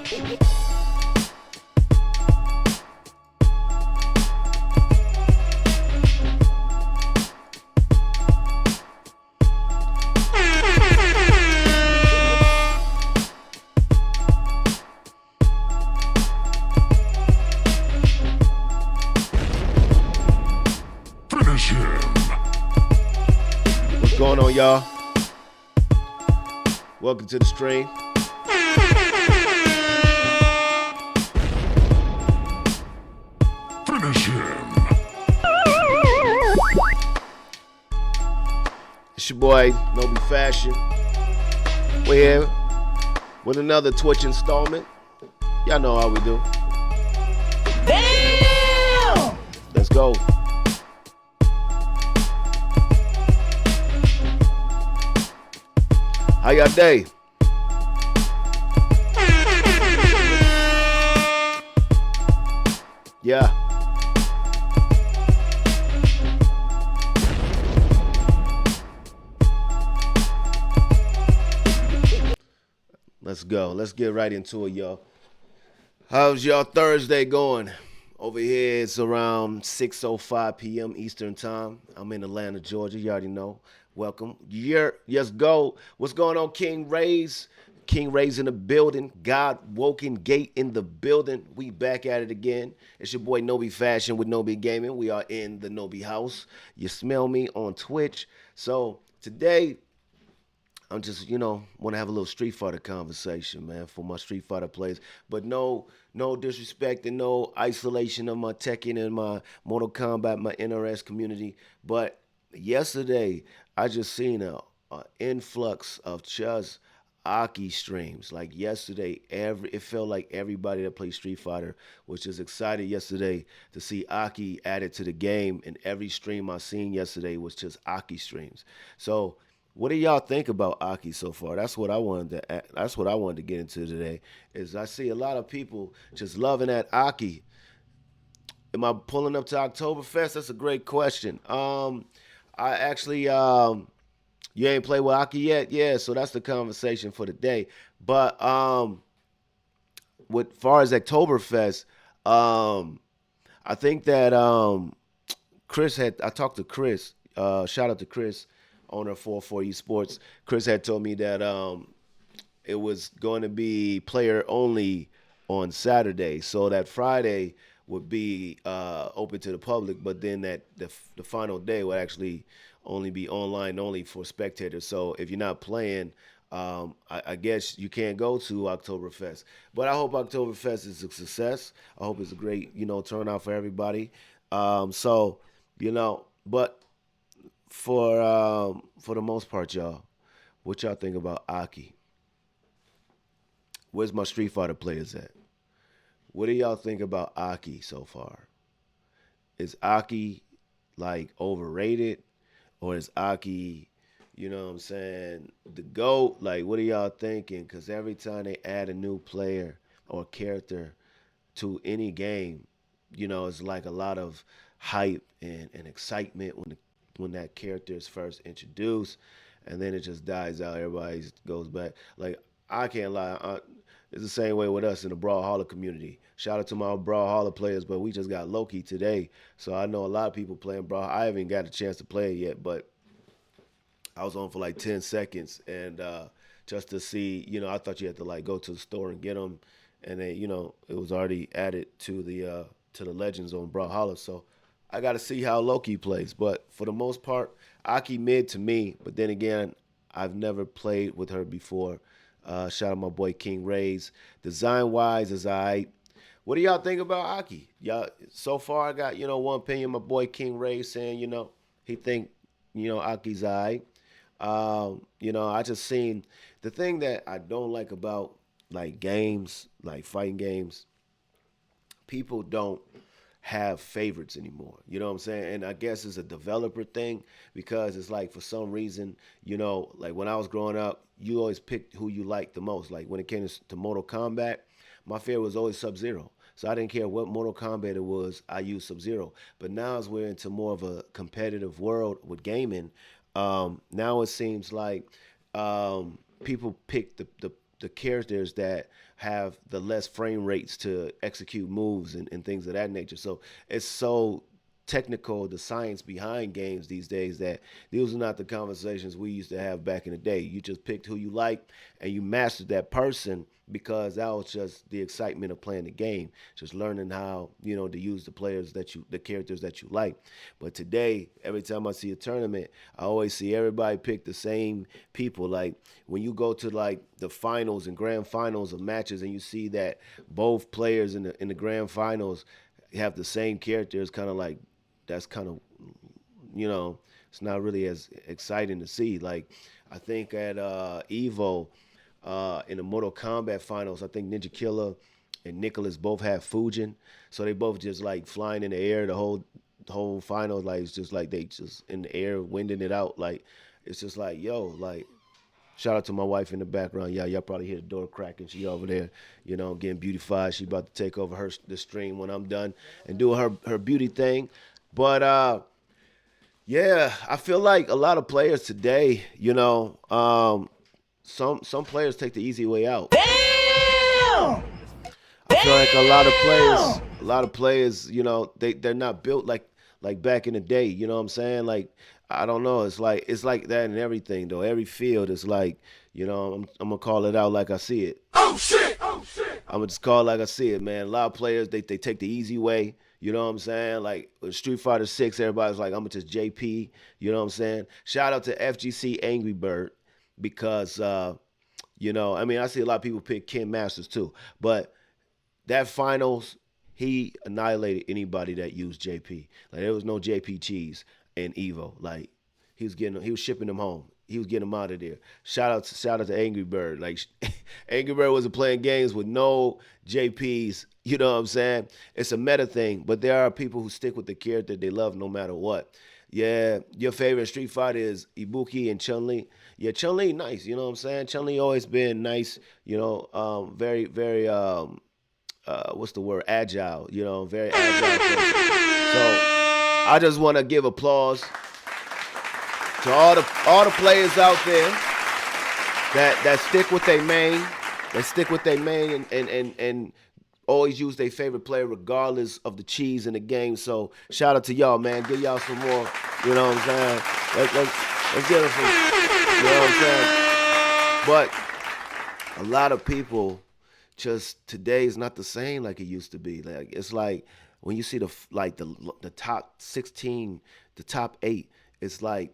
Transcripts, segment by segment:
Finish him. What's going on, y'all? Welcome to the stream. Finish him. It's your boy, Nobi Fashion. We're here with another Twitch installment. Y'all know how we do. Damn! Let's go. How y'all day? Yeah. Let's go. Let's get right into it, y'all. How's y'all Thursday going? Over here, it's around 6:05 p.m. Eastern Time. I'm in Atlanta, Georgia. You already know. Welcome. Yes, go. What's going on, King Rays? King Rays in the building. God Woken Gate in the building. We back at it again. It's your boy Nobi Fashion with Nobi Gaming. We are in the Nobi house. You smell me on Twitch. So today, I'm just, want to have a little Street Fighter conversation, man, for my Street Fighter players. But no disrespect and no isolation of my Tekken and my Mortal Kombat, my NRS community. But yesterday, I just seen a influx of just Aki streams. Like yesterday, it felt like everybody that plays Street Fighter was just excited yesterday to see Aki added to the game. And every stream I seen yesterday was just Aki streams. So what do y'all think about Aki so far? That's what I wanted to get into today. Is I see a lot of people just loving that Aki. Am I pulling up to Oktoberfest? That's a great question. I actually, you ain't played with Aki yet? Yeah, so that's the conversation for today. But with far as Oktoberfest, I think that I talked to Chris, shout out to Chris, owner of 44 Esports. Chris had told me that it was going to be player only on Saturday, so that Friday would be open to the public, but then that the final day would actually only be online only for spectators. So if you're not playing, I guess you can't go to Oktoberfest. But I hope Oktoberfest is a success. I hope it's a great, turnout for everybody. But for the most part, y'all, what y'all think about Aki? Where's my Street Fighter players at? What do y'all think about Aki so far? Is Aki like overrated? Or is Aki, the GOAT? Like, what are y'all thinking? Because every time they add a new player or character to any game, it's like a lot of hype and excitement when that character is first introduced, and then it just dies out. Everybody goes back. Like, I can't lie. It's the same way with us in the Brawlhalla community. Shout out to my Brawlhalla players, but we just got Loki today. So I know a lot of people playing Brawl. I haven't got a chance to play it yet, but I was on for like 10 seconds. And just to see, I thought you had to like go to the store and get them. And then, it was already added to the Legends on Brawlhalla. So I got to see how Loki plays. But for the most part, Aki mid to me. But then again, I've never played with her before. Shout out my boy King Rays. Design-wise is all right. What do y'all think about Aki? Y'all, so far I got, one opinion. My boy King Rays saying, he think, Aki's all right. I just seen the thing that I don't like about like games, like fighting games, people don't have favorites anymore. You know what I'm saying? And I guess it's a developer thing because it's like for some reason, like when I was growing up, you always picked who you liked the most. Like when it came to Mortal Kombat, my favorite was always Sub-Zero. So I didn't care what Mortal Kombat it was, I used Sub-Zero. But now as we're into more of a competitive world with gaming, now it seems like people pick the the characters that have the less frame rates to execute moves and things of that nature. So it's so technical, the science behind games these days, that these are not the conversations we used to have back in the day. You just picked who you liked and you mastered that person because that was just the excitement of playing the game, just learning how, to use the characters that you like. But today, every time I see a tournament, I always see everybody pick the same people. Like when you go to like the finals and grand finals of matches and you see that both players in the grand finals have the same characters, kind of like, that's kind of, it's not really as exciting to see. Like I think at Evo, in the Mortal Kombat finals, I think Ninja Killer and Nicholas both have Fujin, so they both just like flying in the air the whole final. Like it's just like they just in the air winding it out. Like it's just like, yo, like, shout out to my wife in the background. Yeah, y'all probably hear the door cracking. She over there, getting beautified. She about to take over the stream when I'm done and doing her beauty thing. But yeah, I feel like a lot of players today, some players take the easy way out. Damn! I feel like a lot of players, they're not built like back in the day. You know what I'm saying? Like I don't know. It's like that in everything though. Every field is like, I'm gonna call it out like I see it. Oh shit! Oh shit! I'm gonna just call it like I see it, man. A lot of players they take the easy way. You know what I'm saying? Like with Street Fighter 6, everybody's like, I'm gonna just JP. You know what I'm saying? Shout out to FGC Angry Bird because I mean I see a lot of people pick Ken Masters too, but that finals, he annihilated anybody that used JP. Like there was no JP cheese in Evo. Like he was shipping them home. He was getting them out of there. Shout out to Angry Bird. Like Angry Bird wasn't playing games with no JPs. You know what I'm saying? It's a meta thing, but there are people who stick with the character they love no matter what. Yeah, your favorite Street Fighter is Ibuki and Chun Li. Yeah, Chun Li nice. You know what I'm saying? Chun Li always been nice. Very very what's the word? Agile. Very agile person. So I just want to give applause to all the players out there that stick with their main, and always use their favorite player regardless of the cheese in the game. So shout out to y'all, man. Give y'all some more. You know what I'm saying? Let's get them some. You know what I'm saying? But a lot of people, just today is not the same like it used to be. Like it's like when you see the top 16, the top 8, it's like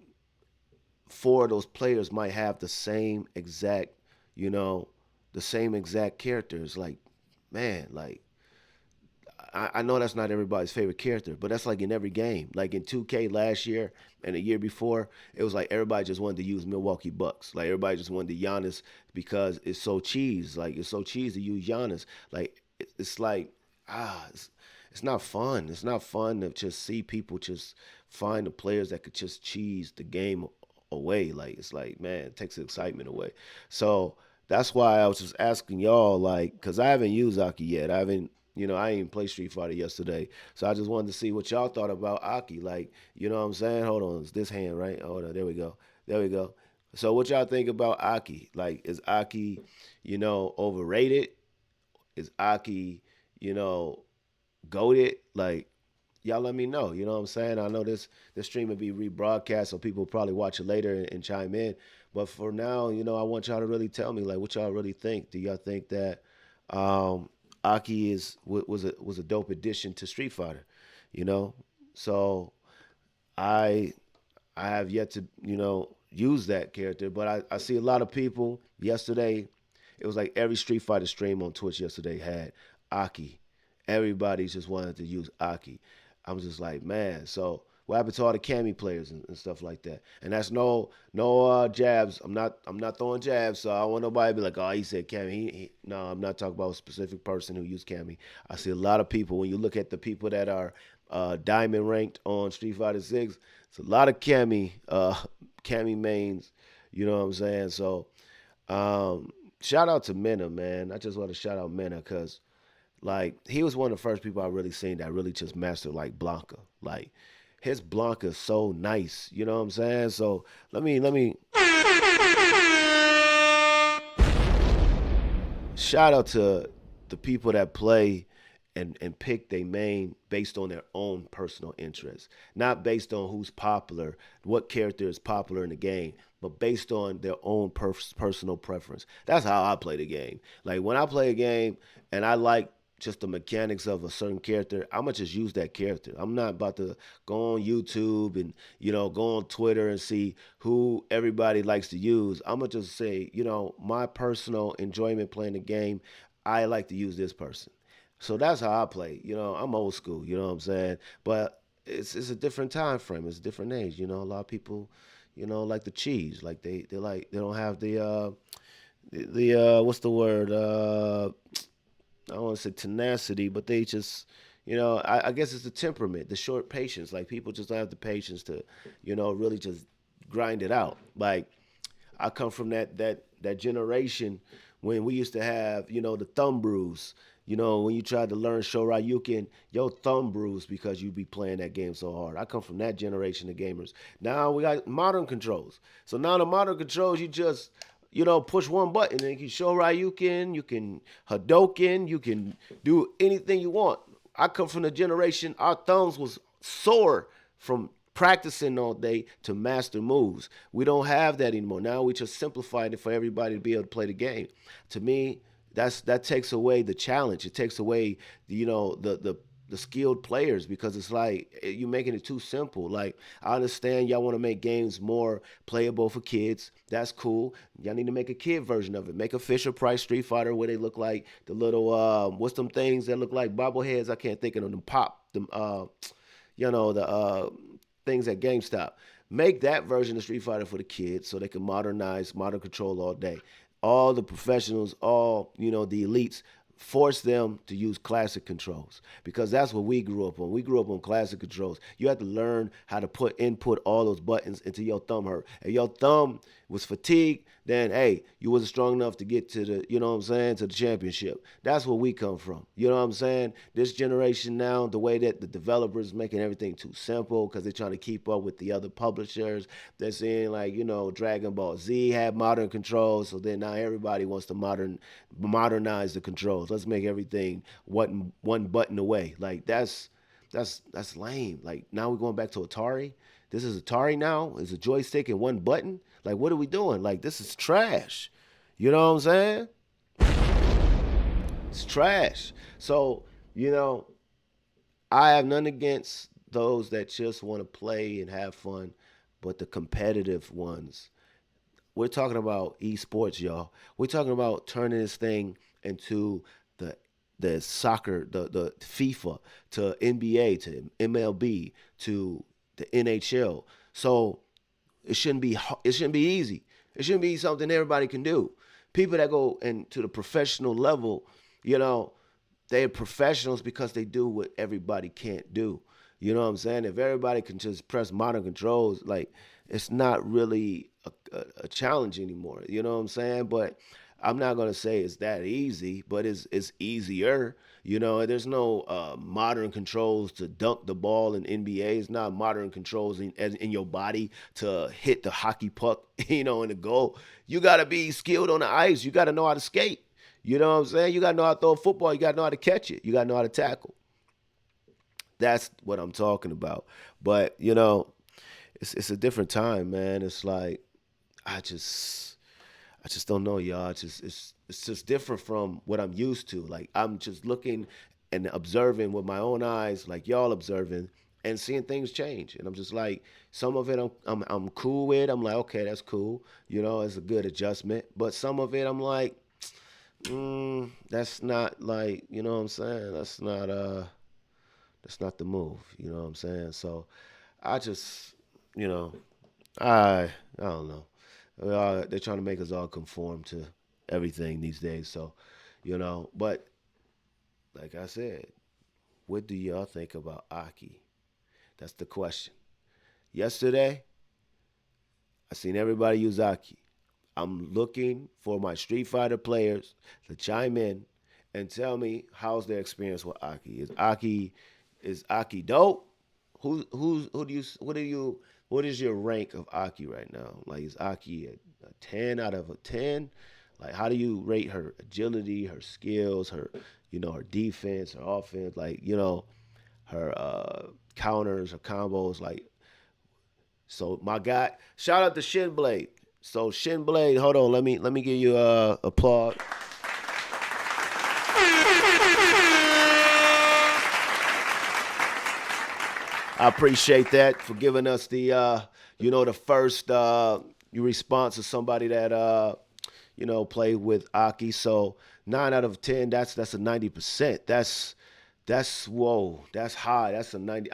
4 of those players might have the same exact characters. Like, man, like I know that's not everybody's favorite character, but that's like in every game. Like in 2K last year and the year before, it was like everybody just wanted to use Milwaukee Bucks. Like everybody just wanted to Giannis because it's so cheese. Like it's so cheese to use Giannis. Like it's like it's not fun. It's not fun to just see people just find the players that could just cheese the game away. Like it's like, man, it takes the excitement away. So that's why I was just asking y'all, like, because I haven't used Aki yet. I ain't play Street Fighter yesterday. So I just wanted to see what y'all thought about Aki. Like, you know what I'm saying? Hold on. It's this hand, right? Hold on. There we go. There we go. So what y'all think about Aki? Like, is Aki, overrated? Is Aki, goated? Like, y'all let me know. You know what I'm saying? I know this stream will be rebroadcast, so people will probably watch it later and chime in. But for now, I want y'all to really tell me, like, what y'all really think. Do y'all think that Aki was a dope addition to Street Fighter? So I have yet to use that character, but I see a lot of people yesterday. It was like every Street Fighter stream on Twitch yesterday had Aki. Everybody just wanted to use Aki. I'm just like, man. So what happened to all the Cammy players and stuff like that? And that's no jabs. I'm not throwing jabs. So I don't want nobody to be like, oh, he said Cammy. No, I'm not talking about a specific person who used Cammy. I see a lot of people. When you look at the people that are diamond ranked on Street Fighter 6, it's a lot of Cammy mains. You know what I'm saying? So shout out to Mena, man. I just want to shout out Mena because, like, he was one of the first people I really seen that really just mastered, like, Blanca. Like, his Blanca is so nice. You know what I'm saying? So let me shout out to the people that play and pick their main based on their own personal interests, not based on who's popular, what character is popular in the game, but based on their own personal preference. That's how I play the game. Like when I play a game and I like just the mechanics of a certain character, I'm gonna just use that character. I'm not about to go on YouTube and go on Twitter and see who everybody likes to use. I'm gonna just say, my personal enjoyment playing the game, I like to use this person. So that's how I play. I'm old school. You know what I'm saying? But it's a different time frame. It's a different age. A lot of people, like the cheese. Like they don't have the what's the word? I don't want to say tenacity, but they just, I guess it's the temperament, the short patience. Like people just don't have the patience to, really just grind it out. Like I come from that generation when we used to have, the thumb bruise. When you tried to learn Shoryuken, your thumb bruise because you be playing that game so hard. I come from that generation of gamers. Now we got modern controls. So now the modern controls, you just push one button and you can Shoryuken, you can Hadoken, you can do anything you want. I come from the generation our thumbs was sore from practicing all day to master moves. We don't have that anymore. Now we just simplified it for everybody to be able to play the game. To me, that takes away the challenge. It takes away the skilled players because it's like you're making it too simple. Like I understand y'all want to make games more playable for kids. That's cool. Y'all need to make a kid version of it. Make a Fisher Price Street Fighter where they look like the little what's them things that look like bobbleheads. I can't think of them. Pop them. The things at GameStop. Make that version of Street Fighter for the kids so they can modernize modern control all day. All the professionals, all the elites, force them to use classic controls because that's what we grew up on. We grew up on classic controls. You had to learn how to input all those buttons into your thumb hurt. If your thumb was fatigued, then hey, you wasn't strong enough to get to the, to the championship. That's where we come from. You know what I'm saying? This generation now, the way that the developers making everything too simple because they're trying to keep up with the other publishers. They're saying like, Dragon Ball Z had modern controls, so then now everybody wants to modernize the controls. Let's make everything one button away. Like that's lame. Like now we're going back to Atari. This is Atari now. It's a joystick and one button. Like what are we doing? Like this is trash. You know what I'm saying? It's trash. So I have none against those that just want to play and have fun, but the competitive ones. We're talking about esports, y'all. We're talking about turning this thing into the the soccer, the FIFA to NBA to MLB to the NHL. So it shouldn't be easy. It shouldn't be something everybody can do. People that go into the professional level, you know, they're professionals because they do what everybody can't do. You know what I'm saying? If everybody can just press modern controls, like it's not really a challenge anymore. You know what I'm saying? But I'm not gonna say it's that easy, but it's easier. There's no modern controls to dunk the ball in NBA. It's not modern controls in your body to hit the hockey puck, in the goal. You gotta be skilled on the ice. You gotta know how to skate. You know what I'm saying? You gotta know how to throw a football. You gotta know how to catch it. You gotta know how to tackle. That's what I'm talking about. But it's a different time, man. It's like I just I just don't know, y'all. It's just different from what I'm used to. Like I'm just looking and observing with my own eyes, like y'all observing, and seeing things change. And I'm just like, some of it I'm cool with. I'm like, okay, that's cool. It's a good adjustment. But some of it I'm like, that's not like, what I'm saying. That's not the move. You know what I'm saying. So I just, you know, I don't know. They're trying to make us all conform to everything these days. So, but like I said, what do y'all think about Aki? That's the question. Yesterday, I seen everybody use Aki. I'm looking for my Street Fighter players to chime in and tell me how's their experience with Aki. Is Aki dope? Who do you what is your rank of Aki right now? Like is Aki a 10 out of a 10? Like, how do you rate her agility, her skills, her, her defense, her offense, like, her counters, her combos, like. So my guy, shout out to Shin Blade. So Shin Blade, hold on, let me give you a applaud. I appreciate that for giving us the the first response of somebody that played with Aki. So 9 out of 10, that's a 90%. That's whoa, that's high. That's a 90.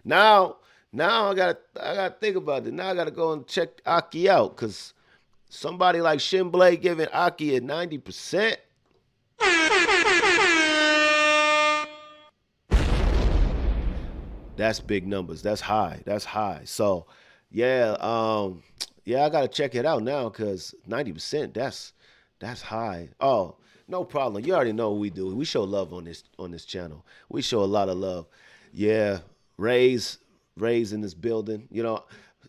Now I gotta think about it. Now I gotta go and check Aki out because somebody like Shin Blade giving Aki a 90%. That's big numbers. That's high. That's high. So, yeah, yeah, I gotta check it out now because 90%. That's high. Oh, no problem. You already know what we do. We show love on this channel. We show a lot of love. Yeah, Ray's in this building.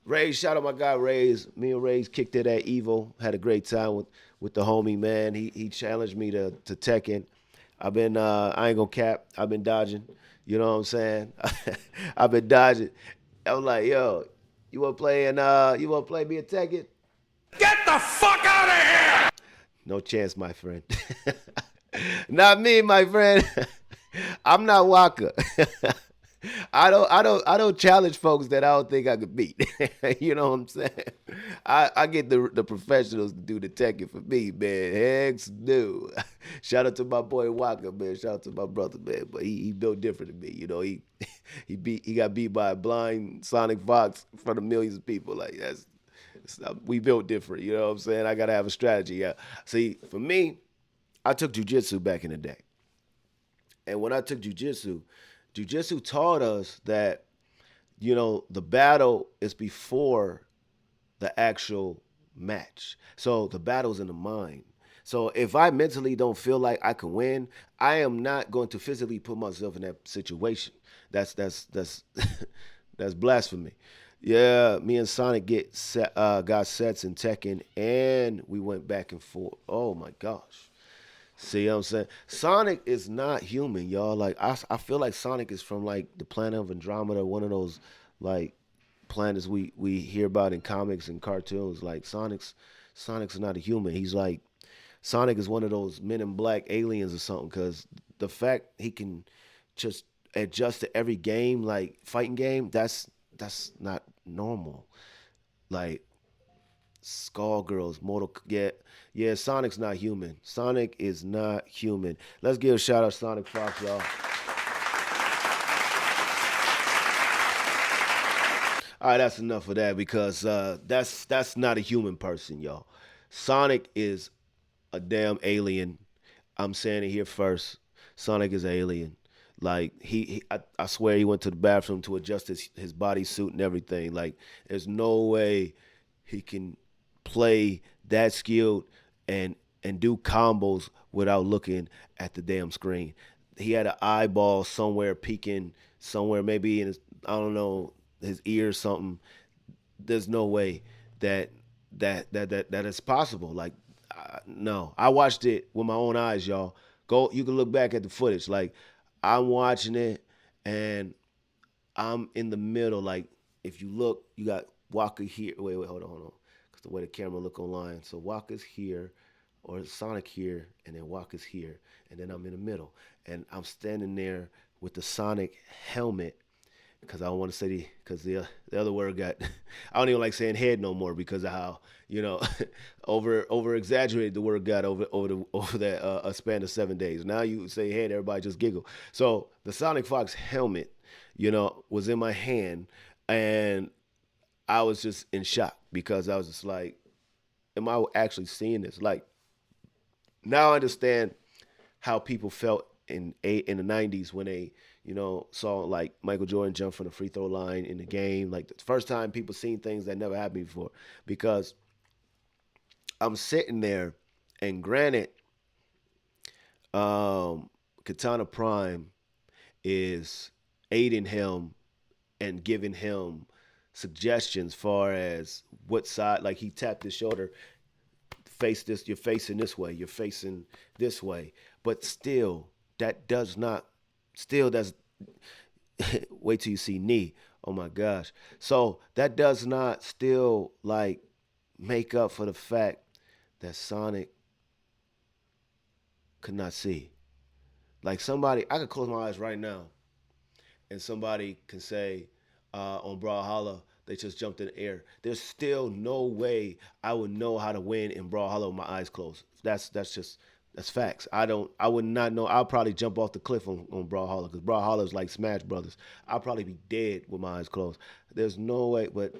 Ray's, shout out my guy Ray's. Me and Ray's kicked it at Evo. Had a great time with the homie, man. He challenged me to Tekken. I've been I ain't gonna cap. I've been dodging. You know what I'm saying? I've been dodging. I'm like, yo, you wanna play me a Tekken? Get the fuck out of here! No chance, my friend. Not me, my friend. I'm not Waka. I don't challenge folks that I don't think I could beat. You know what I'm saying? I get the professionals to do the teching for me, man. Hex no. Shout out to my boy Waka, man. Shout out to my brother, man. But he built different than me. He got beat by a blind Sonic Fox in front of millions of people. Like we built different. You know what I'm saying? I gotta have a strategy. Yeah. See, for me, I took jujitsu back in the day. And when I took jujitsu taught us that, the battle is before the actual match. So the battle's in the mind. So if I mentally don't feel like I can win, I am not going to physically put myself in that situation. That's that's blasphemy. Yeah, me and Sonic got sets in Tekken, and we went back and forth. Oh my gosh. See what I'm saying? Sonic is not human, y'all. Like I feel like Sonic is from like the planet of Andromeda, one of those like planets we hear about in comics and cartoons. Like Sonic's not a human. He's like Sonic is one of those Men in Black aliens or something. Because the fact he can just adjust to every game, like fighting game, that's not normal. Like Skullgirls, yeah. Sonic's not human. Sonic is not human. Let's give a shout out to Sonic Fox, y'all. All right, that's enough of that because that's not a human person, y'all. Sonic is a damn alien. I'm saying it here first. Sonic is an alien. Like I swear he went to the bathroom to adjust his bodysuit and everything. Like there's no way he can play that skilled and do combos without looking at the damn screen. He had an eyeball somewhere peeking somewhere, maybe in his, I don't know, his ear or something. There's no way that that is possible. Like no, I watched it with my own eyes, y'all. Go, you can look back at the footage. Like I'm watching it and I'm in the middle. Like if you look, you got Walker here. Wait, hold on. Because the way the camera look online. So Walker's here, or Sonic here, and then Walker's here, and then I'm in the middle, and I'm standing there with the Sonic helmet. Because I don't want to say because the other word got, I don't even like saying head no more because of how over exaggerated the word got over that a span of 7 days. Now you say head, everybody just giggle. So the Sonic Fox helmet, was in my hand, and I was just in shock because I was just like, am I actually seeing this? Like now I understand how people felt in the 90s when they saw like Michael Jordan jump from the free throw line in the game, like the first time people seen things that never happened before. Because I'm sitting there, and granted, Katana Prime is aiding him and giving him suggestions far as what side, like he tapped his shoulder face this, you're facing this way, you're facing this way. But still, that does not, still that's, wait till you see knee. Oh my gosh. So that does not still like make up for the fact that Sonic could not see. Like somebody, I could close my eyes right now and somebody can say on Brawlhalla, they just jumped in the air. There's still no way I would know how to win in Brawlhalla with my eyes closed. That's facts. I would not know. I'll probably jump off the cliff on Brawlhalla because Brawlhalla is like Smash Brothers. I'll probably be dead with my eyes closed. There's no way, but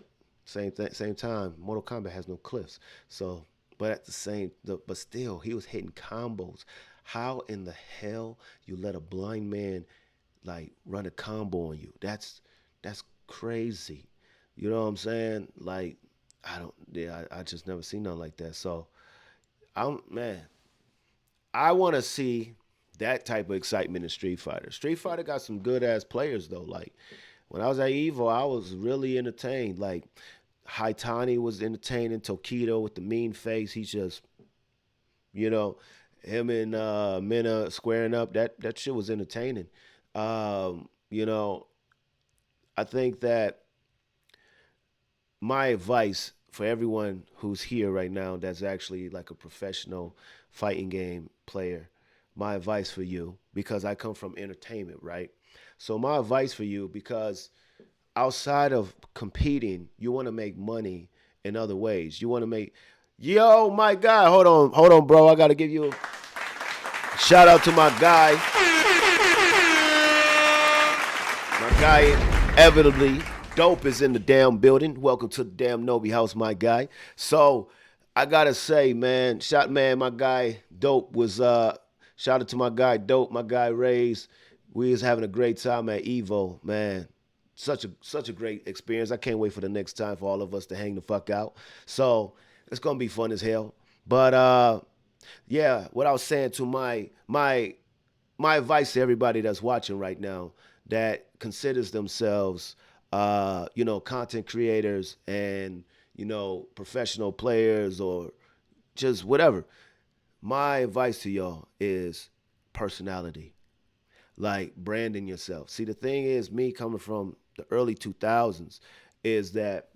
same time, Mortal Kombat has no cliffs. So, but at the same, but still, he was hitting combos. How in the hell you let a blind man like run a combo on you? That's crazy. You know what I'm saying? Like, I just never seen nothing like that. So, man, I want to see that type of excitement in Street Fighter. Street Fighter got some good ass players though. Like when I was at Evo, I was really entertained. Like Haitani was entertaining. Tokido with the mean face. He's just, you know, him and Mena squaring up. That shit was entertaining. You know, I think that my advice for everyone who's here right now that's actually like a professional fighting game player, my advice for you, because I come from entertainment, right? So my advice for you, because outside of competing, you want to make money in other ways. You want to make, yo, my guy, hold on, bro. I got to give you a shout out to my guy. My guy, inevitably, Dope is in the damn building. Welcome to the damn Nobi house, my guy. So I gotta say, man, my guy Dope was shout out to my guy Dope, my guy Rays. We was having a great time at Evo, man. Such a great experience. I can't wait for the next time for all of us to hang the fuck out. So it's gonna be fun as hell. But yeah, what I was saying to my advice to everybody that's watching right now that considers themselves content creators and, professional players or just whatever. My advice to y'all is personality, like branding yourself. See, the thing is, me coming from the early 2000s is that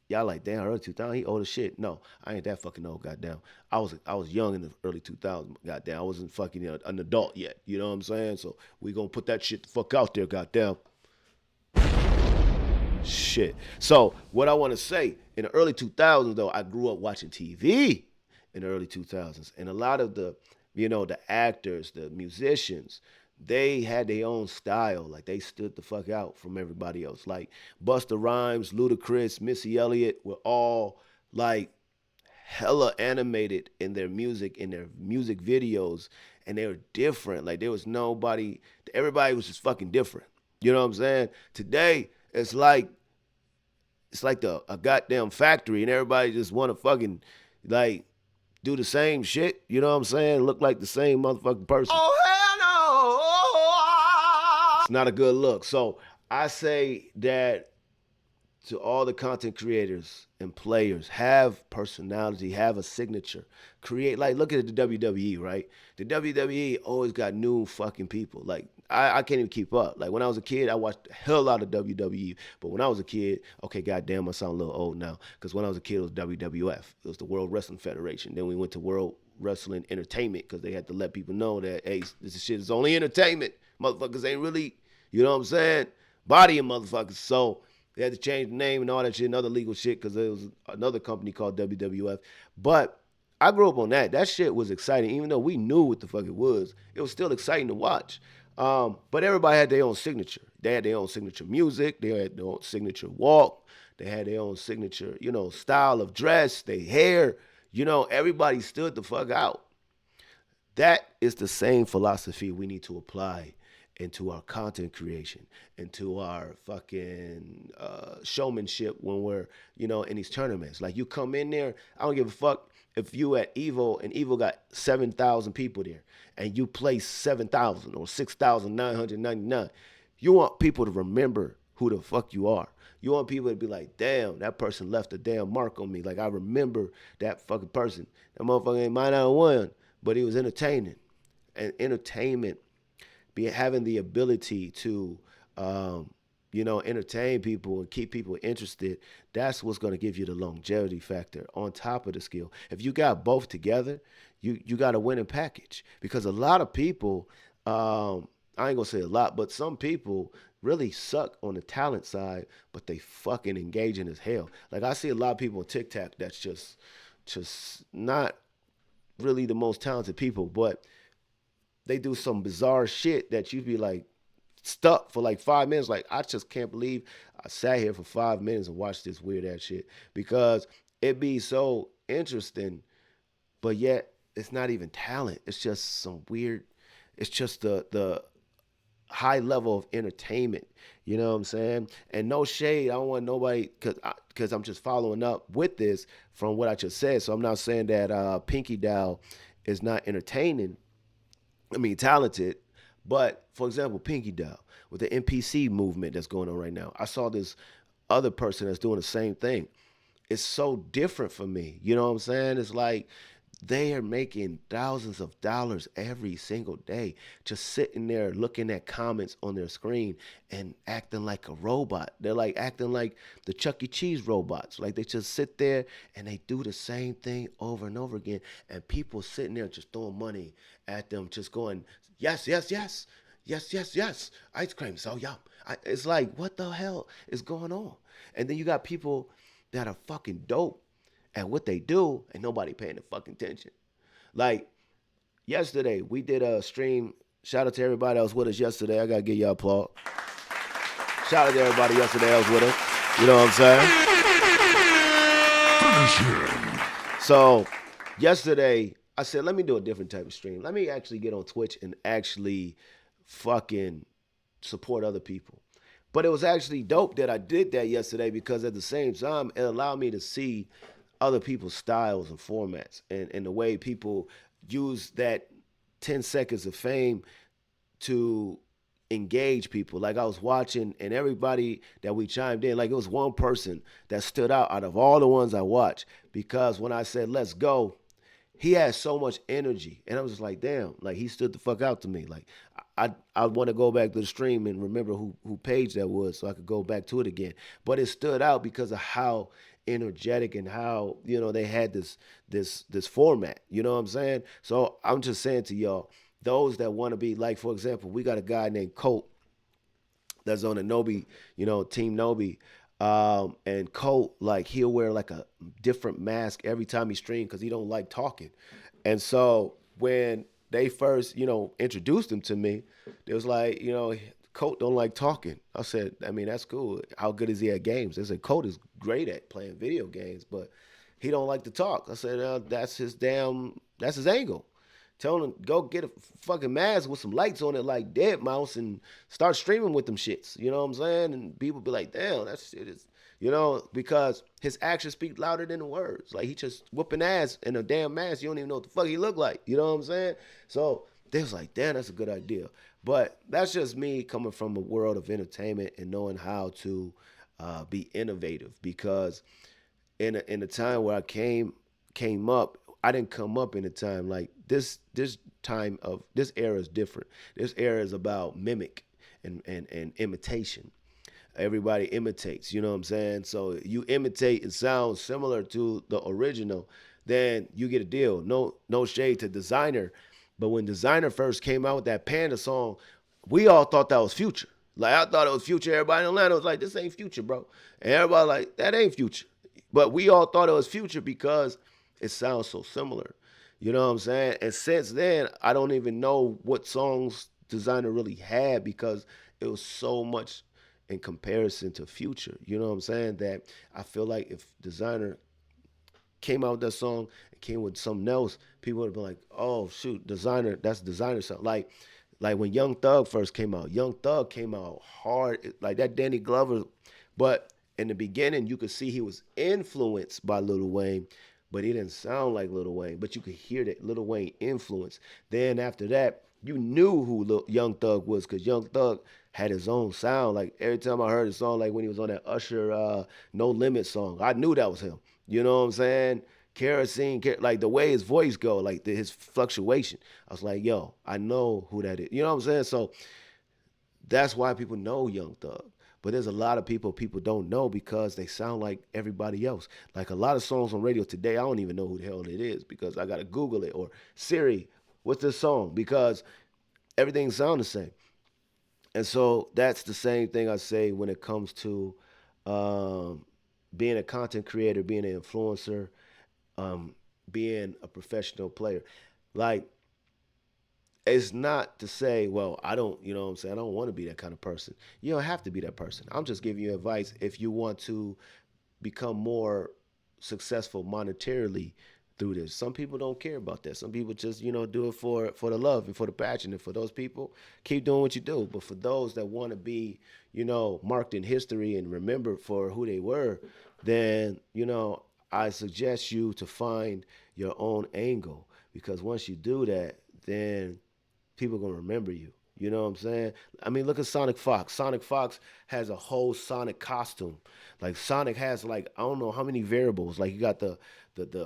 y'all like, damn, early 2000s, he old as shit. No, I ain't that fucking old, goddamn. I was young in the early 2000s, goddamn. I wasn't fucking an adult yet, you know what I'm saying? So we gonna put that shit the fuck out there, goddamn. Shit. So what I want to say, in the early 2000s though, I grew up watching TV in the early 2000s, and a lot of the actors, the musicians, they had their own style. Like they stood the fuck out from everybody else. Like Busta Rhymes, Ludacris, Missy Elliott were all like hella animated in their music videos, and they were different. Like there was nobody, everybody was just fucking different. You know what I'm saying? Today it's like a goddamn factory, and everybody just want to fucking like do the same shit. You know what I'm saying? Look like the same motherfucking person. Oh hell no! It's not a good look. So I say that to all the content creators and players, have personality, have a signature. Create, like, look at the WWE, right? The WWE always got new fucking people. Like, I can't even keep up. Like, when I was a kid, I watched the hell out of WWE. But when I was a kid, okay, goddamn, I sound a little old now. Because when I was a kid, it was WWF. It was the World Wrestling Federation. Then we went to World Wrestling Entertainment because they had to let people know that, hey, this shit is only entertainment. Motherfuckers ain't really, you know what I'm saying, bodying motherfuckers. So they had to change the name and all that shit and other legal shit because there was another company called WWF. But I grew up on that. That shit was exciting. Even though we knew what the fuck it was still exciting to watch. But everybody had their own signature. They had their own signature music. They had their own signature walk. They had their own signature, style of dress, their hair. Everybody stood the fuck out. That is the same philosophy we need to apply into our content creation, into our fucking showmanship when we're, in these tournaments. Like, you come in there, I don't give a fuck if you at Evo and Evo got 7,000 people there and you place 7,000 or 6,999. You want people to remember who the fuck you are. You want people to be like, damn, that person left a damn mark on me. Like I remember that fucking person. That motherfucker ain't might not have won, but he was entertaining. And entertainment, having the ability to entertain people and keep people interested, that's what's going to give you the longevity factor on top of the skill. If you got both together, you got a winning package. Because a lot of people, I ain't gonna say a lot, but some people really suck on the talent side, but they fucking engaging as hell. Like I see a lot of people on TikTok that's just not really the most talented people, but they do some bizarre shit that you'd be like stuck for like 5 minutes. Like I just can't believe I sat here for 5 minutes and watched this weird ass shit because it be so interesting, but yet it's not even talent. It's just some weird. It's just the high level of entertainment. You know what I'm saying? And no shade. I don't want nobody because I'm just following up with this from what I just said. So I'm not saying that Pinky Dow is not entertaining. I mean, talented. But for example, Pinky Dow with the NPC movement that's going on right now, I saw this other person that's doing the same thing. It's so different for me. You know what I'm saying? It's like they are making thousands of dollars every single day just sitting there looking at comments on their screen and acting like a robot. They're like acting like the Chuck E. Cheese robots. Like they just sit there and they do the same thing over and over again. And people sitting there just throwing money at them, just going, yes, yes, yes. Yes, yes, yes. Ice cream, so yum. It's like, what the hell is going on? And then you got people that are fucking dope at what they do, and nobody paying the fucking attention. Like yesterday, we did a stream. Shout out to everybody that was with us yesterday. I gotta give y'all applause. Shout out to everybody yesterday that was with us. You know what I'm saying? So yesterday, I said, let me do a different type of stream. Let me actually get on Twitch and actually fucking support other people. But it was actually dope that I did that yesterday because at the same time, it allowed me to see other people's styles and formats and the way people use that 10 seconds of fame to engage people. Like I was watching and everybody that we chimed in, like it was one person that stood out of all the ones I watched because when I said, let's go, he had so much energy. And I was just like, damn, like he stood the fuck out to me. Like I want to go back to the stream and remember who page that was so I could go back to it again. But it stood out because of how energetic and how, they had this format. You know what I'm saying? So I'm just saying to y'all, those that want to be like, for example, we got a guy named Colt that's on the Nobi, Team Nobi. And Colt, like he'll wear like a different mask every time he streams because he don't like talking. And so when they first, introduced him to me, it was like, Colt don't like talking. I said, I mean, that's cool. How good is he at games? They said Colt is great at playing video games, but he don't like to talk. I said, that's his angle. Tell him go get a fucking mask with some lights on it like Dead Mouse and start streaming with them shits. You know what I'm saying? And people be like, damn, that shit is, because his actions speak louder than the words. Like he just whooping ass in a damn mask. You don't even know what the fuck he look like. You know what I'm saying? So they was like, damn, that's a good idea. But that's just me coming from a world of entertainment and knowing how to be innovative. Because in a time where I came up, I didn't come up in a time like this era is different. This era is about mimic and imitation. Everybody imitates, you know what I'm saying? So you imitate and sound similar to the original, then you get a deal. No shade to Designer, but when Designer first came out with that Panda song, we all thought that was Future. Like I thought it was Future. Everybody in Atlanta was like, "This ain't Future, bro," and everybody like, "That ain't Future." But we all thought it was Future because it sounds so similar. You know what I'm saying? And since then, I don't even know what songs Designer really had because it was so much in comparison to Future. You know what I'm saying? That I feel like if Designer came out with that song and came with something else, people would have been like, "Oh shoot, Designer, that's Designer song." Like when Young Thug first came out. Young Thug came out hard, like that Danny Glover. But in the beginning, you could see he was influenced by Lil Wayne, but he didn't sound like Lil Wayne. But you could hear that Lil Wayne influence. Then after that, You knew who Young Thug was because Young Thug had his own sound. Like every time I heard a song, like when he was on that Usher No Limit song, I knew that was him. You know what I'm saying? Kerosene, like the way his voice go, like his fluctuation. I was like, yo, I know who that is. You know what I'm saying? So that's why people know Young Thug. But there's a lot of people don't know because they sound like everybody else. Like a lot of songs on radio today, I don't even know who the hell it is because I gotta Google it or Siri, what's this song? Because everything sounds the same. And so that's the same thing I say when it comes to um, being a content creator, being an influencer, um, being a professional player. Like it's not to say, well, I don't, you know what I'm saying? I don't want to be that kind of person. You don't have to be that person. I'm just giving you advice if you want to become more successful monetarily through this. Some people don't care about that. Some people just, do it for the love and for the passion. And for those people, keep doing what you do. But for those that want to be, marked in history and remembered for who they were, then, I suggest you to find your own angle because once you do that, then people gonna remember you. You know what I'm saying? I mean, look at Sonic Fox. Sonic Fox has a whole Sonic costume. Like Sonic has like I don't know how many variables. Like you got the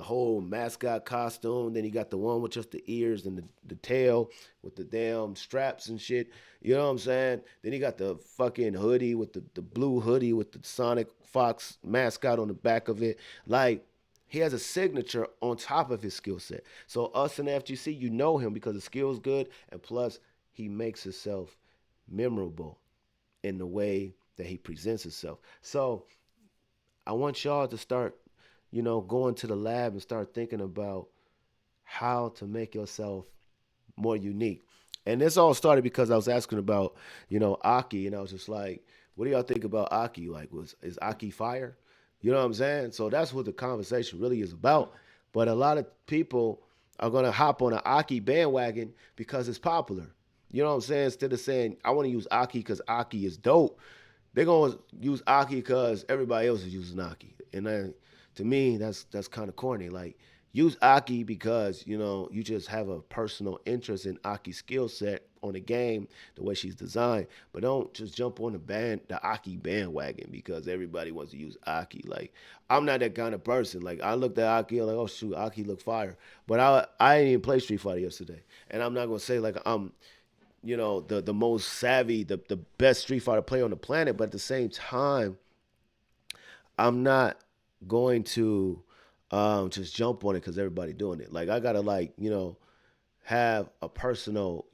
whole mascot costume, then you got the one with just the ears and the tail with the damn straps and shit. You know what I'm saying? Then you got the fucking hoodie with the blue hoodie with the Sonic Fox mascot on the back of it. Like he has a signature on top of his skill set. So us in the FGC, you know him because the skill's good, and plus he makes himself memorable in the way that he presents himself. So I want y'all to start, going to the lab and start thinking about how to make yourself more unique. And this all started because I was asking about, Aki, and I was just like, what do y'all think about Aki? Like, is Aki fire? You know what I'm saying? So that's what the conversation really is about. But a lot of people are gonna hop on an Aki bandwagon because it's popular. You know what I'm saying? Instead of saying I want to use Aki because Aki is dope, they're gonna use Aki because everybody else is using Aki. And then, to me, that's kind of corny. Like use Aki because you just have a personal interest in Aki's skill set on the game, the way she's designed. But don't just jump on the Aki bandwagon because everybody wants to use Aki. Like I'm not that kind of person. Like I looked at Aki, I'm like, oh shoot, Aki look fire. But I didn't even play Street Fighter yesterday, and I'm not gonna say like I'm the most savvy, the best Street Fighter player on the planet. But at the same time, I'm not going to just jump on it because everybody doing it. Like I gotta have a personal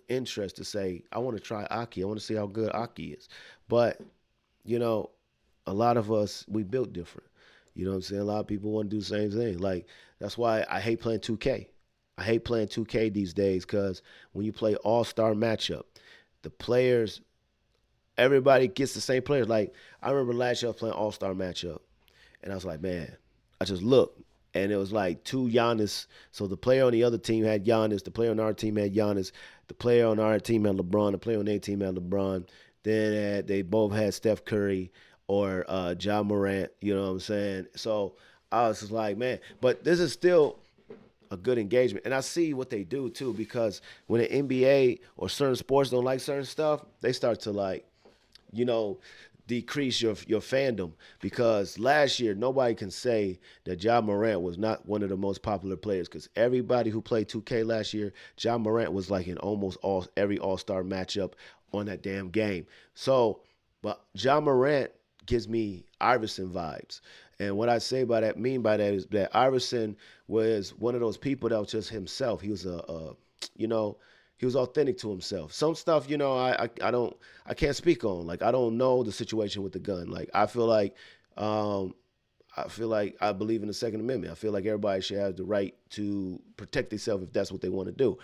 interest to say I want to try Aki. I want to see how good Aki is. But you know, a lot of us we built different. You know what I'm saying? A lot of people want to do the same thing. Like that's why I hate playing 2K. I hate playing 2K these days because when you play All Star matchup, the players, everybody gets the same players. Like I remember last year I was playing All Star matchup, and I was like, man, I just looked, and it was like two Giannis. So the player on the other team had Giannis. The player on our team had Giannis. The player on our team had LeBron. The player on their team had LeBron. Then they both had Steph Curry or Ja Morant. You know what I'm saying? So I was just like, man, but this is still a good engagement. And I see what they do too, because when the NBA or certain sports don't like certain stuff, they start to you know, decrease your fandom because last year nobody can say that Ja Morant was not one of the most popular players because everybody who played 2K last year, Ja Morant was like in almost every All-Star matchup on that damn game. So, but Ja Morant gives me Iverson vibes. And what I say by that, mean by that is that Iverson was one of those people that was just himself. He was you know, he was authentic to himself. Some stuff, I don't, I can't speak on. Like I don't know the situation with the gun. Like um, I feel like I believe in the Second Amendment. I feel like everybody should have the right to protect themselves if that's what they want to do.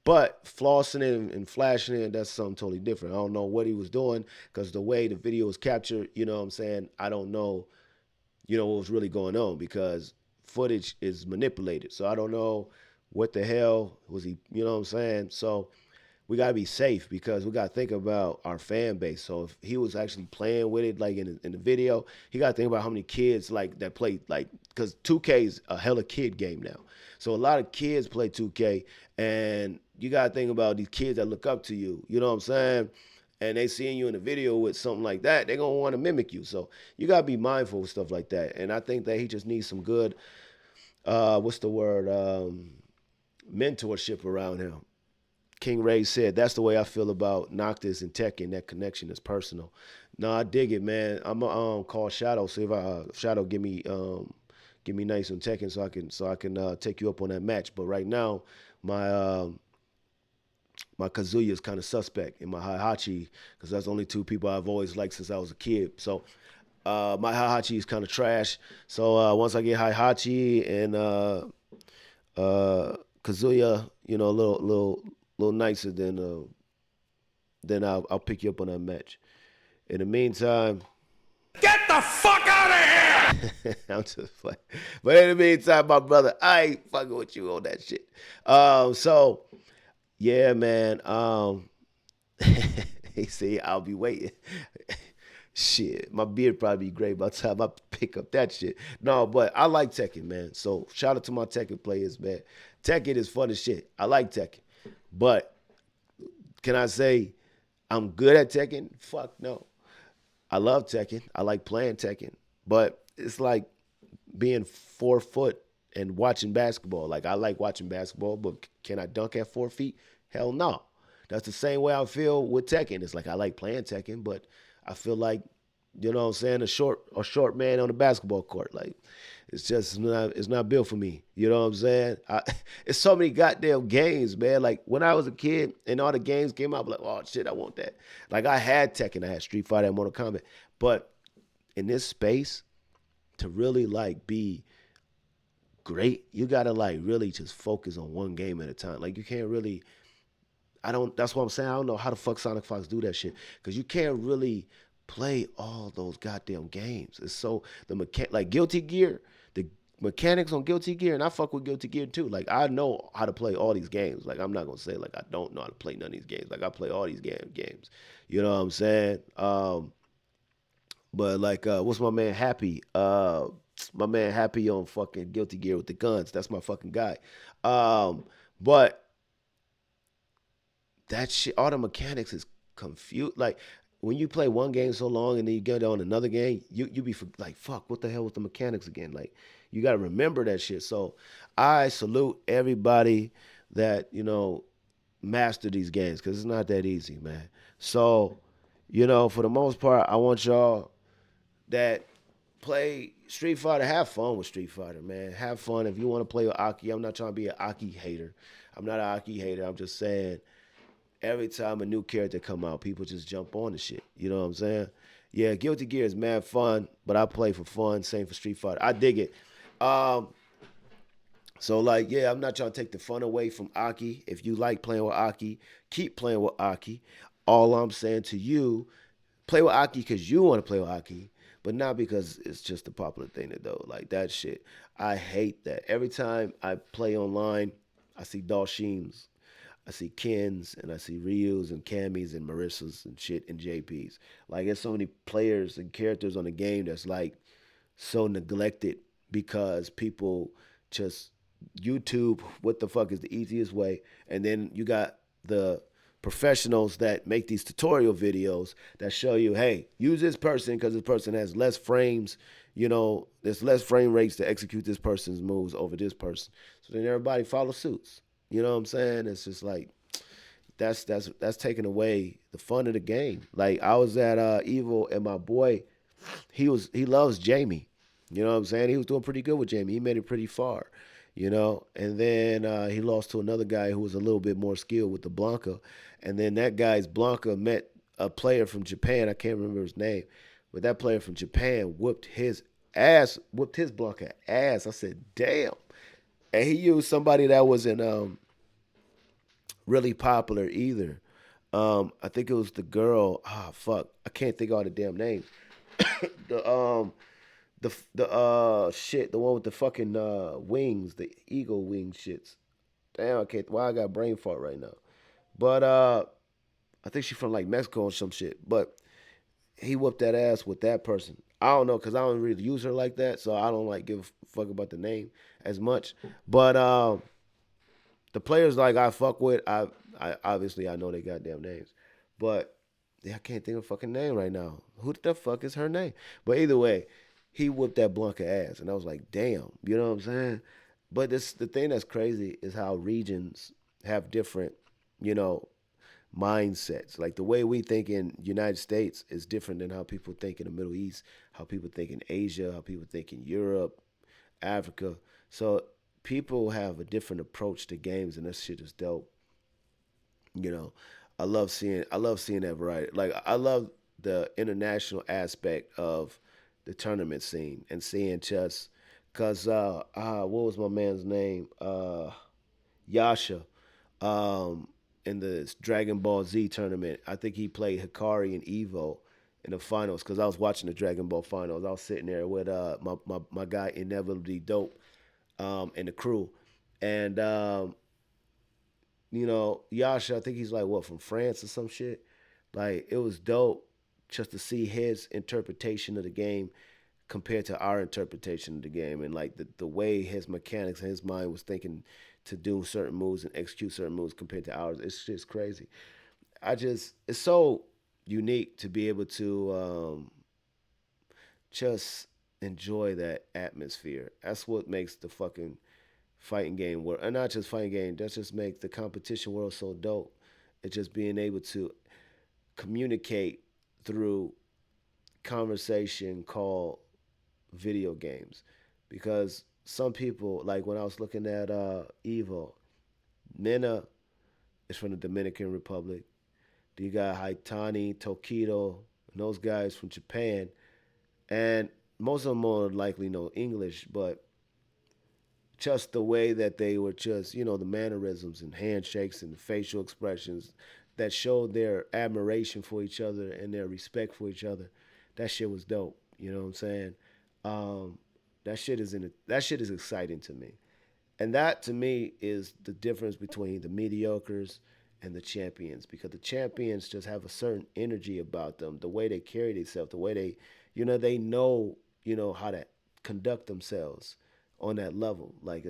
But flossing it and flashing it, that's something totally different. I don't know what he was doing because the way the video was captured, you know what I'm saying? I don't know, what was really going on because footage is manipulated. So I don't know what the hell was he, you know what I'm saying? So we got to be safe because we got to think about our fan base. So if he was actually playing with it, like in the video, he got to think about how many kids like that play, like, because 2K is a hella kid game now. So a lot of kids play 2K and you gotta think about these kids that look up to you. You know what I'm saying? And they seeing you in a video with something like that, they're gonna want to mimic you. So you gotta be mindful of stuff like that. And I think that he just needs some good, what's the word, mentorship around him. King Ray said, "That's the way I feel about Noctis and Tekken. That connection is personal." No, I dig it, man. I'm gonna call Shadow, see if Shadow give me nice on Tekken so I can take you up on that match. But right now, my my Kazuya is kind of suspect, and my Heihachi, because that's the only two people I've always liked since I was a kid. So my Heihachi is kind of trash. So once I get Heihachi and Kazuya, you know, a little nicer, then I'll pick you up on that match. In the meantime, Get the fuck out of here! I'm just playing. But in the meantime, my brother, I ain't fucking with you on that shit. So yeah, man. He said I'll be waiting. Shit, my beard probably be great by the time I pick up that shit. No, but I like Tekken, man. So shout out to my Tekken players, man. Tekken is fun as shit. I like Tekken, but can I say I'm good at Tekken? Fuck no. I love Tekken. I like playing Tekken, but it's like being 4 foot and watching basketball. Like I like watching basketball, but can I dunk at 4 feet? Hell no. That's the same way I feel with Tekken. It's like I like playing Tekken, but I feel like, you know what I'm saying, a short man on the basketball court. Like it's not built for me. You know what I'm saying? It's so many goddamn games, man. Like when I was a kid and all the games came out, I'm like, oh shit, I want that. Like I had Tekken, I had Street Fighter and Mortal Kombat. But in this space, to really like be great, you gotta like really just focus on one game at a time. Like you can't really that's what I'm saying. I don't know how the fuck Sonic Fox do that shit. Cause you can't really play all those goddamn games. It's so like Guilty Gear, the mechanics on Guilty Gear, and I fuck with Guilty Gear too. Like I know how to play all these games. Like I'm not gonna say like I don't know how to play none of these games. Like I play all these games. You know what I'm saying? But like what's my man Happy? My man Happy on fucking Guilty Gear with the guns. That's my fucking guy. But that shit, all the mechanics is confused. Like when you play one game so long and then you get on another game, you be like, fuck, what the hell with the mechanics again? Like you got to remember that shit. So I salute everybody that master these games because it's not that easy, man. So for the most part, I want y'all that play Street Fighter, have fun with Street Fighter, man. Have fun. If you want to play with Aki, I'm not trying to be an Aki hater. I'm not an Aki hater. I'm just saying every time a new character come out, people just jump on the shit. You know what I'm saying? Yeah, Guilty Gear is mad fun, but I play for fun. Same for Street Fighter. I dig it. So like, yeah, I'm not trying to take the fun away from Aki. If you like playing with Aki, keep playing with Aki. All I'm saying to you, play with Aki because you want to play with Aki, but not because it's just a popular thing to do. Like that shit, I hate that. Every time I play online, I see Dalshims, I see Kens, and I see Ryus and Camis and Marissas and shit and JPs. Like there's so many players and characters on the game that's like so neglected because people just YouTube what the fuck is the easiest way, and then you got the professionals that make these tutorial videos that show you, hey, use this person because this person has less frames, there's less frame rates to execute this person's moves over this person. So then everybody follows suits. You know what I'm saying? It's just like that's taking away the fun of the game. Like I was at Evil and my boy, he loves Jamie. You know what I'm saying? He was doing pretty good with Jamie. He made it pretty far. And then he lost to another guy who was a little bit more skilled with the Blanca. And then that guy's Blanca met a player from Japan. I can't remember his name, but that player from Japan whooped his Blanca ass. I said, damn. And he used somebody that wasn't really popular either. I think it was the girl. Ah, fuck. I can't think of all the damn names. The one with the fucking wings, the eagle wing shits. Damn, I can't. Why I got brain fart right now? But I think she's from like Mexico or some shit. But he whooped that ass with that person. I don't know because I don't really use her like that, so I don't like give a fuck about the name as much. But The players like I fuck with, I obviously I know they goddamn names, but yeah, I can't think of a fucking name right now. Who the fuck is her name? But either way, he whooped that Blanca ass, and I was like, damn, you know what I'm saying? But this the thing that's crazy is how regions have different, you know, mindsets. Like the way we think in United States is different than how people think in the Middle East, how people think in Asia, how people think in Europe, Africa. So people have a different approach to games, and that shit is dope. You know, I love seeing that variety. Like I love the international aspect of the tournament scene and seeing chess. Cause what was my man's name? Yasha. Um, in the Dragon Ball Z tournament, I think he played Hikari and Evo in the finals. Cause I was watching the Dragon Ball finals. I was sitting there with my guy Inevitably Dope and the crew, and Yasha, I think he's like what from France or some shit. Like it was dope just to see his interpretation of the game compared to our interpretation of the game and like the way his mechanics and his mind was thinking to do certain moves and execute certain moves compared to ours. It's just crazy. It's so unique to be able to just enjoy that atmosphere. That's what makes the fucking fighting game world, and not just fighting game. That just make the competition world so dope. It's just being able to communicate through conversation called video games, because some people like when I was looking at Evo, Mena is from the Dominican Republic. You got Haitani, Tokido, and those guys from Japan, and most of them more likely know English, but just the way that they were just, the mannerisms and handshakes and the facial expressions that showed their admiration for each other and their respect for each other. That shit was dope. You know what I'm saying? Um, that shit is exciting to me. And that to me is the difference between the mediocres and the champions, because the champions just have a certain energy about them, the way they carry themselves, the way they know, how to conduct themselves on that level. Like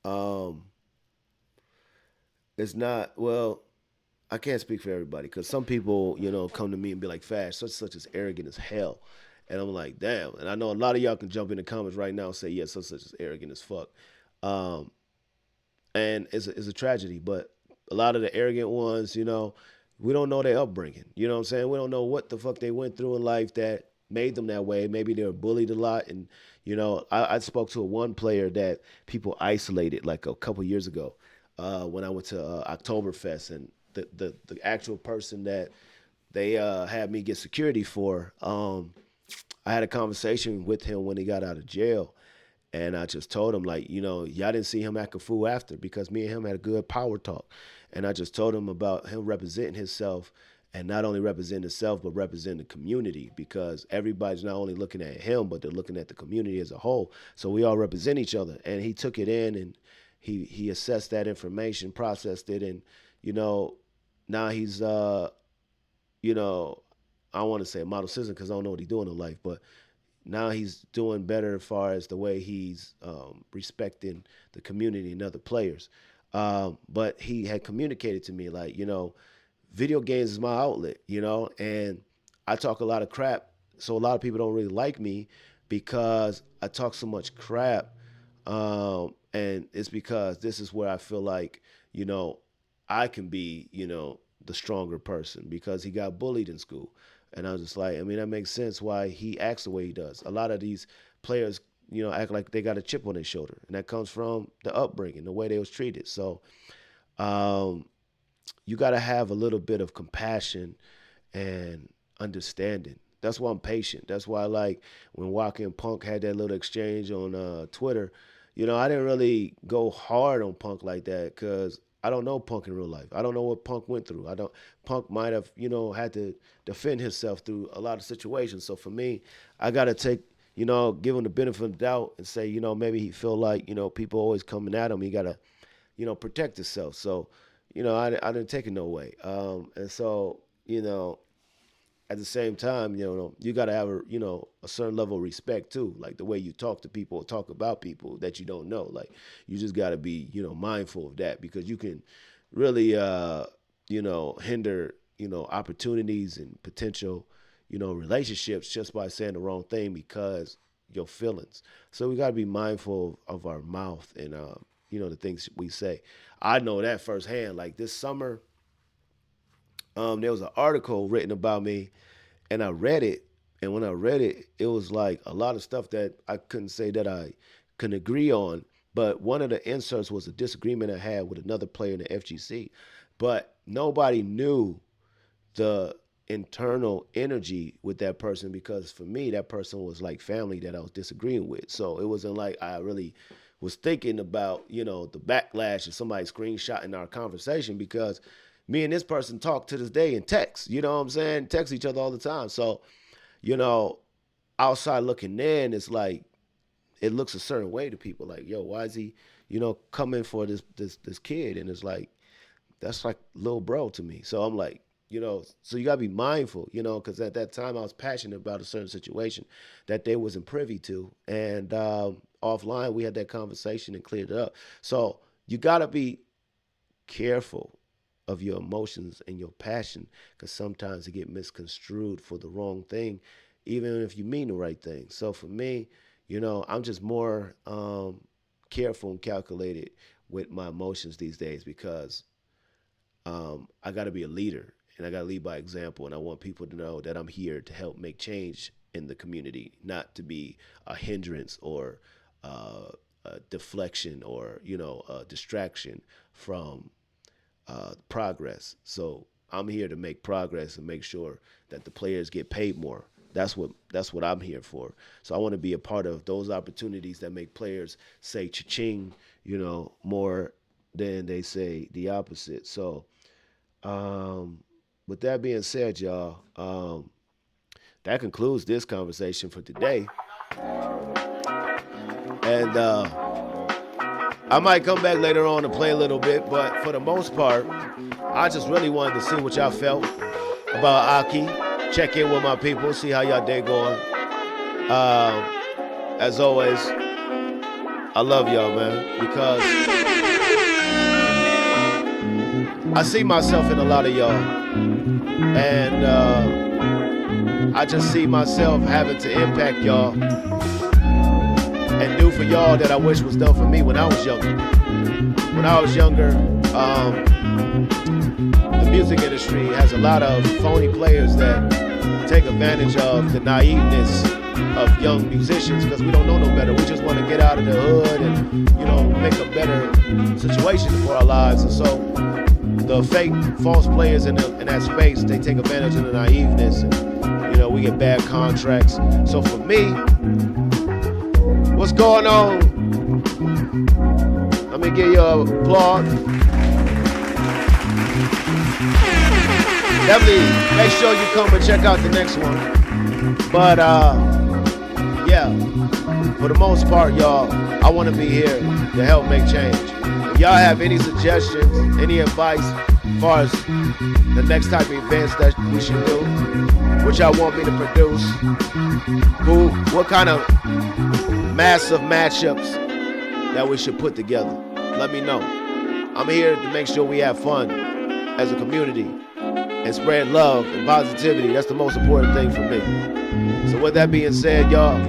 um it's not well, I can't speak for everybody because some people, come to me and be like, "Fast, such is arrogant as hell," and I'm like, "Damn!" And I know a lot of y'all can jump in the comments right now and say, "Yeah, such is arrogant as fuck," um, and it's a tragedy. But a lot of the arrogant ones, we don't know their upbringing. You know what I'm saying? We don't know what the fuck they went through in life that made them that way. Maybe they were bullied a lot, and I spoke to a one player that people isolated like a couple years ago when I went to Oktoberfest, and the actual person that they had me get security for. I had a conversation with him when he got out of jail, and I just told him, like, y'all didn't see him act a fool after, because me and him had a good power talk. And I just told him about him representing himself, and not only representing himself, but representing the community, because everybody's not only looking at him, but they're looking at the community as a whole. So we all represent each other. And he took it in, and he assessed that information, processed it, and, you know, now he's, you know, I don't want to say a model citizen because I don't know what he's doing in life, but now he's doing better as far as the way he's respecting the community and other players. But he had communicated to me like, video games is my outlet, and I talk a lot of crap, so a lot of people don't really like me because I talk so much crap, and it's because this is where I feel like, you know, I can be, the stronger person because he got bullied in school. And I was just like, I mean, that makes sense why he acts the way he does. A lot of these players, act like they got a chip on their shoulder, and that comes from the upbringing, the way they was treated. So, um, you got to have a little bit of compassion and understanding. That's why I'm patient. That's why I like when Walker and Punk had that little exchange on Twitter. I didn't really go hard on Punk like that because I don't know Punk in real life. I don't know what Punk went through. I don't. Punk might have, had to defend himself through a lot of situations. So for me, I gotta take, give him the benefit of the doubt and say, maybe he feel like, people always coming at him. He gotta, protect himself. So, I didn't take it no way. And so, at the same time, you got to have a certain level of respect too, like the way you talk to people or talk about people that you don't know. Like you just got to be mindful of that, because you can really hinder opportunities and potential relationships just by saying the wrong thing because your feelings. So we got to be mindful of our mouth and the things we say. I know that firsthand. Like this summer, there was an article written about me, and I read it. And when I read it, it was like a lot of stuff that I couldn't say that I can agree on. But one of the inserts was a disagreement I had with another player in the FGC. But nobody knew the internal energy with that person, because for me, that person was like family that I was disagreeing with. So it wasn't like I really was thinking about, the backlash of somebody screenshotting our conversation, because me and this person talk to this day in text, you know what I'm saying? Text each other all the time. So, outside looking in, it's like, it looks a certain way to people. Like, yo, why is he, coming for this kid? And it's like, that's like little bro to me. So I'm like, so you gotta be mindful, because at that time I was passionate about a certain situation that they wasn't privy to. And offline, we had that conversation and cleared it up. So you gotta be careful of your emotions and your passion, because sometimes it get misconstrued for the wrong thing, even if you mean the right thing. So for me, I'm just more careful and calculated with my emotions these days, because I got to be a leader, and I got to lead by example. And I want people to know that I'm here to help make change in the community, not to be a hindrance or a deflection or, a distraction from progress. So I'm here to make progress and make sure that the players get paid more. That's what I'm here for. So I want to be a part of those opportunities that make players say cha-ching, more than they say the opposite. So with that being said, y'all, that concludes this conversation for today. And I might come back later on to play a little bit, but for the most part, I just really wanted to see what y'all felt about A.K.I. Check in with my people, see how y'all day going. As always, I love y'all, man, because I see myself in a lot of y'all, and I just see myself having to impact y'all and do for y'all that I wish was done for me when I was younger. When I was younger, the music industry has a lot of phony players that take advantage of the naiveness of young musicians, because we don't know no better. We just want to get out of the hood and, make a better situation for our lives. And so the fake, false players in that space, they take advantage of the naiveness, and, we get bad contracts. So for me, what's going on? Let me give you a applaud. Definitely make sure you come and check out the next one. But yeah, for the most part, y'all, I want to be here to help make change. If y'all have any suggestions, any advice as far as the next type of events that we should do, what y'all want me to produce, what kind of massive matchups that we should put together, let me know. I'm here to make sure we have fun as a community and spread love and positivity. That's the most important thing for me. So with that being said, y'all,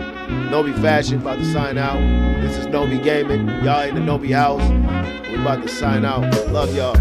Nobi Fashion about to sign out. This is Nobi Gaming. Y'all in the Nobi house. We about to sign out. Love y'all.